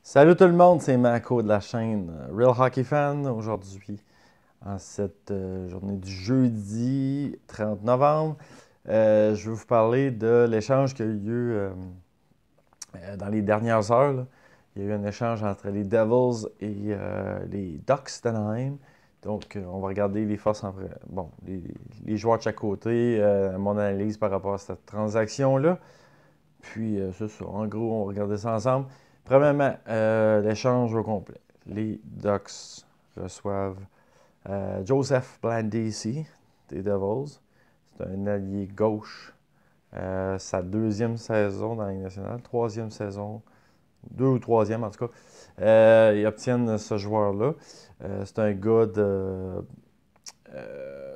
Salut tout le monde, c'est Mako de la chaîne Real Hockey Fan. Aujourd'hui, en cette journée du jeudi 30 novembre, je vais vous parler de l'échange qui a eu lieu dans les dernières heures, là. Il y a eu un échange entre les Devils et les Ducks d'Anaheim. Donc, on va regarder les forces bon, les joueurs de chaque côté, mon analyse par rapport à cette transaction-là. Puis, c'est ça. En gros, on va regarder ça ensemble. Premièrement, l'échange au complet. Les Ducks reçoivent Joseph Blandisi des Devils. C'est un allié gauche. Sa deuxième saison dans la Ligue nationale. Troisième saison. Deux ou troisième, en tout cas. Ils obtiennent ce joueur-là. C'est un gars de...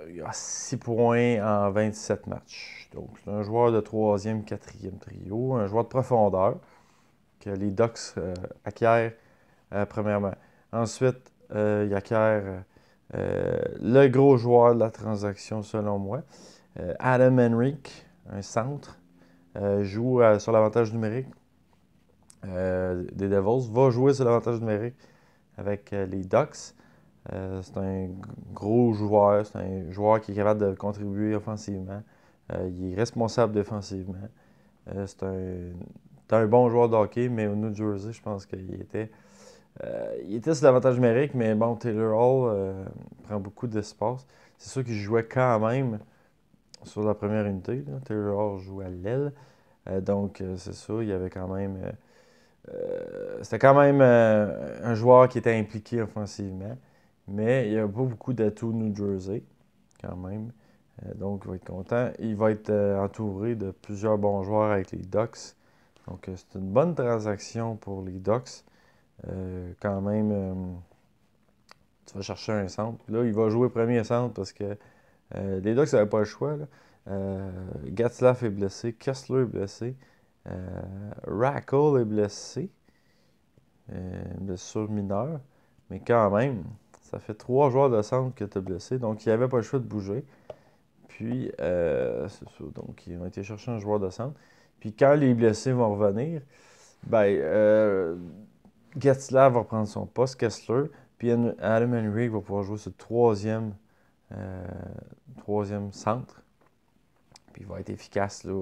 il a 6 points en 27 matchs. Donc, c'est un joueur de troisième, quatrième trio. Un joueur de profondeur que les Ducks acquièrent premièrement. Ensuite, ils acquièrent le gros joueur de la transaction, selon moi. Adam Henrique, un centre, joue sur l'avantage numérique des Devils, va jouer sur l'avantage numérique avec les Ducks. C'est un gros joueur, c'est un joueur qui est capable de contribuer offensivement. Il est responsable défensivement. C'est un bon joueur de hockey, mais au New Jersey, je pense il était sur l'avantage numérique, mais bon, Taylor Hall prend beaucoup d'espace. C'est sûr qu'il jouait quand même sur la première unité, là. Taylor Hall joue à l'aile. Donc, c'est ça, il y avait quand même. C'était quand même un joueur qui était impliqué offensivement, mais il n'y a pas beaucoup d'atouts New Jersey, quand même. Donc, il va être content. Il va être entouré de plusieurs bons joueurs avec les Ducks. Donc, c'est une bonne transaction pour les Ducks. Quand même, tu vas chercher un centre. Là, il va jouer premier centre parce que les Ducks n'avaient pas le choix, là. Gatslav est blessé, Kessler est blessé, Rackle est blessé, une blessure mineure, mais quand même, ça fait 3 joueurs de centre que tu as blessés, donc il n'y avait pas le choix de bouger. Puis, c'est ça, donc ils ont été chercher un joueur de centre. Puis quand les blessés vont revenir, ben, Gatslav va prendre son poste, Kessler, puis Adam Henry va pouvoir jouer ce euh, troisième centre. Puis il va être efficace, là.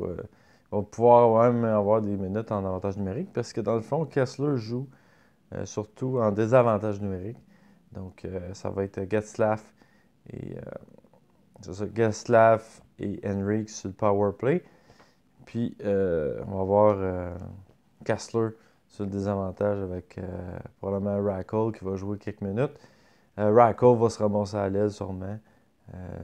Il va pouvoir même avoir des minutes en avantage numérique parce que dans le fond, Kessler joue surtout en désavantage numérique. Donc ça va être et Gatslav et Henrik sur le power play. Puis on va avoir Kessler sur le désavantage avec probablement Rackle qui va jouer quelques minutes. Rackle va se ramasser à l'aise sûrement.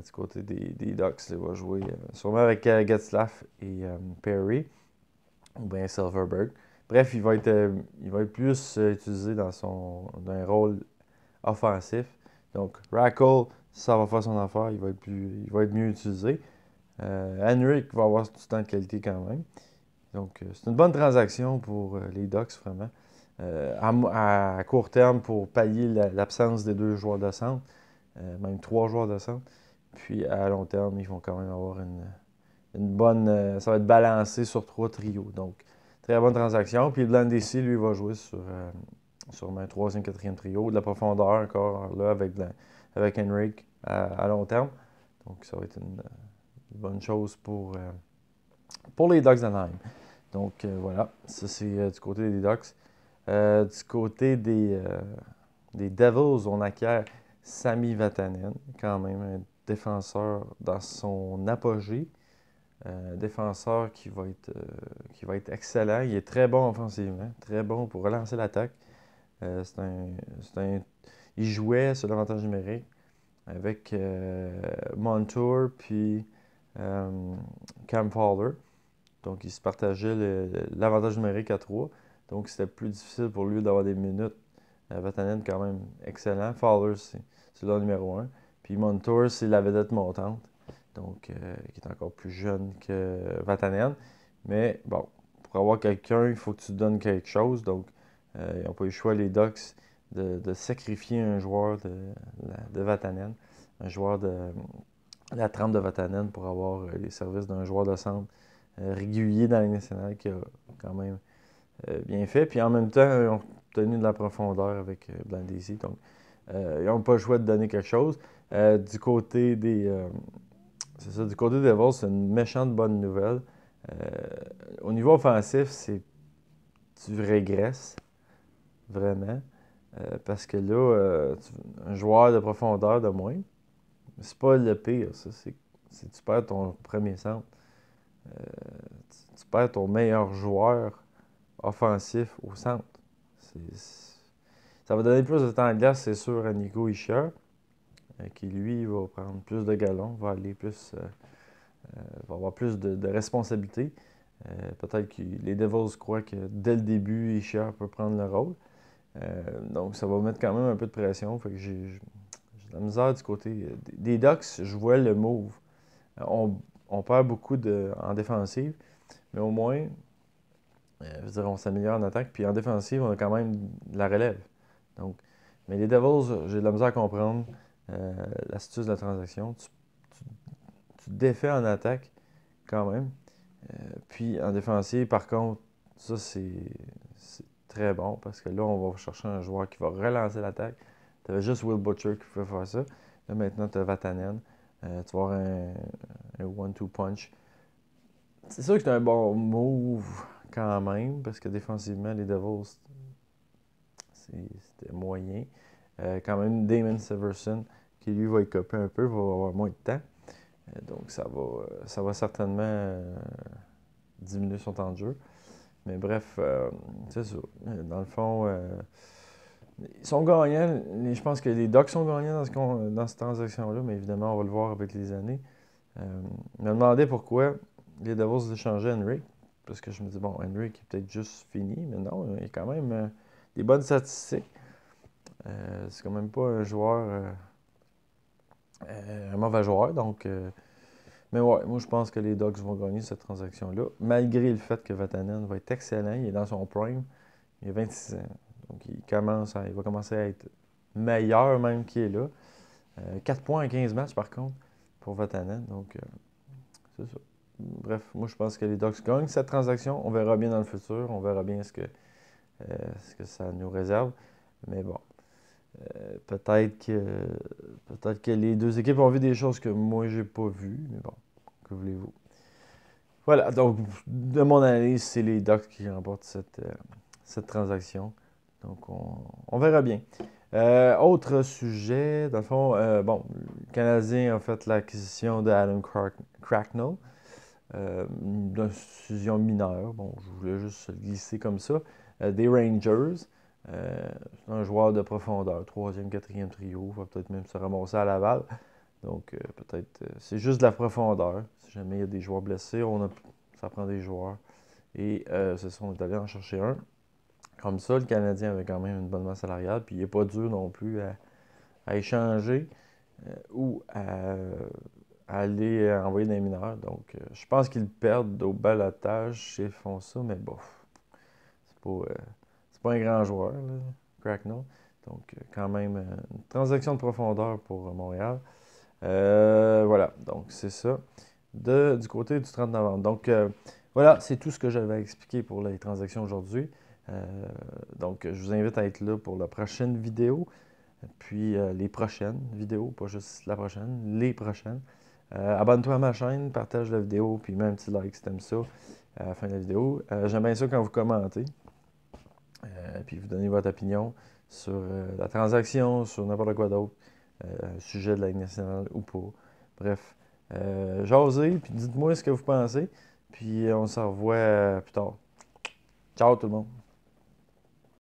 Du côté des Ducks, il va jouer sûrement avec Getzlaff et Perry ou bien Silverberg. Bref, il va être plus utilisé dans un rôle offensif. Donc, Rackle, ça va faire son affaire, il va être mieux utilisé. Henrik va avoir du temps de qualité quand même. Donc, c'est une bonne transaction pour les Ducks, vraiment. À court terme, pour pallier l'absence des 2 joueurs de centre, même 3 joueurs de centre. Puis, à long terme, ils vont quand même avoir une bonne. Ça va être balancé sur 3 trios. Donc, très bonne transaction. Puis, Blandesi, lui, va jouer sur un troisième, quatrième trio. De la profondeur encore là avec Henrik à long terme. Donc, ça va être une bonne chose pour les Ducks d'Anaheim. Donc voilà, ça c'est du côté des Ducks. Du côté des Devils, on acquiert Sami Vatanen, quand même un défenseur dans son apogée. Défenseur qui va être excellent. Il est très bon offensivement, très bon pour relancer l'attaque. Il jouait sur l'avantage numérique avec Montour puis Cam Fowler. Donc, il se partageait l'avantage numérique à 3. Donc, c'était plus difficile pour lui d'avoir des minutes. Vatanen, quand même, excellent. Fowler, c'est le numéro 1. Puis Montour, c'est la vedette montante. Donc, qui est encore plus jeune que Vatanen. Mais bon, pour avoir quelqu'un, il faut que tu donnes quelque chose. Donc, ils n'ont pas eu le choix, les Ducks, de sacrifier un joueur de Vatanen. Un joueur de la trempe de Vatanen pour avoir les services d'un joueur de centre régulier dans la Ligue nationale qui a quand même bien fait. Puis en même temps, obtenu de la profondeur avec Blind DC. Donc, ils n'ont pas le choix de donner quelque chose. Du côté des... c'est ça, du côté des Devils, c'est une méchante bonne nouvelle. Au niveau offensif, tu régresses, vraiment. Parce que là, un joueur de profondeur de moins, c'est pas le pire, ça. C'est tu perds ton premier centre. Tu perds ton meilleur joueur offensif au centre. Ça va donner plus de temps de glace, c'est sûr, à Nico Hischier, qui lui va prendre plus de galons, va aller plus, va avoir plus de responsabilités. Peut-être que les Devils croient que dès le début, Hischier peut prendre le rôle. Donc ça va mettre quand même un peu de pression. Fait que j'ai de la misère du côté des Ducks. Je vois le move. On perd beaucoup en défensive, mais au moins, je veux dire, on s'améliore en attaque. Puis en défensive, on a quand même de la relève. Donc, mais les Devils, j'ai de la misère à comprendre l'astuce de la transaction. Tu te défais en attaque quand même. Puis en défensive, par contre, ça c'est très bon parce que là, on va chercher un joueur qui va relancer l'attaque. Tu avais juste Will Butcher qui pouvait faire ça. Là, maintenant, tu as Vatanen. Tu vas avoir un one-two punch. C'est sûr que c'est un bon move quand même parce que défensivement, les Devils, c'était moyen. Quand même, Damon Severson, qui lui va écoper un peu, va avoir moins de temps. Donc, ça va certainement diminuer son temps de jeu. Mais bref, c'est ça. Dans le fond, ils sont gagnants. Je pense que les Ducks sont gagnants dans cette transaction-là, mais évidemment, on va le voir avec les années. Je me demandais pourquoi les Devils échangeaient Henrik. Parce que je me dis, bon, Henrik est peut-être juste fini, mais non, il a quand même des bonnes statistiques. C'est quand même pas un joueur, un mauvais joueur. Donc, mais ouais, moi je pense que les Ducks vont gagner cette transaction-là, malgré le fait que Vatanen va être excellent. Il est dans son prime. Il a 26 ans. Donc, il va commencer à être meilleur même qu'il est là. 4 points en 15 matchs, par contre, pour Vatanen. Donc, c'est ça. Bref, moi, je pense que les Ducks gagnent cette transaction. On verra bien dans le futur. On verra bien ce que ça nous réserve. Mais bon, peut-être que les deux équipes ont vu des choses que moi, j'ai pas vues. Mais bon, que voulez-vous. Voilà, donc, de mon analyse, c'est les Ducks qui remportent cette transaction. Donc, on verra bien. Autre sujet, dans le fond, bon, le Canadien a fait l'acquisition d'Adam Cracknell, d'une fusion mineure. Bon, je voulais juste le glisser comme ça. Des Rangers, un joueur de profondeur, troisième, quatrième trio, va peut-être même se ramasser à Laval. Donc, peut-être, c'est juste de la profondeur. Si jamais il y a des joueurs blessés, ça prend des joueurs. Et c'est ça, on est allé en chercher un. Comme ça, le Canadien avait quand même une bonne masse salariale, puis il n'est pas dur non plus à échanger ou à aller envoyer des mineurs. Donc, je pense qu'ils perdent au balotage s'ils font ça, mais bof. C'est pas un grand joueur, là, Cracknell. Donc, quand même, une transaction de profondeur pour Montréal. Voilà, donc c'est ça. Du côté du 30 novembre. Donc, voilà, c'est tout ce que j'avais à expliquer pour les transactions aujourd'hui. Donc, je vous invite à être là pour la prochaine vidéo, puis les prochaines vidéos, pas juste la prochaine, les prochaines. Abonne-toi à ma chaîne, partage la vidéo, puis mets un petit like si t'aimes ça à la fin de la vidéo. J'aime bien ça quand vous commentez, puis vous donnez votre opinion sur la transaction, sur n'importe quoi d'autre, sujet de la Ligue nationale ou pas. Bref, jasez, puis dites-moi ce que vous pensez, puis on se revoit plus tard. Ciao tout le monde!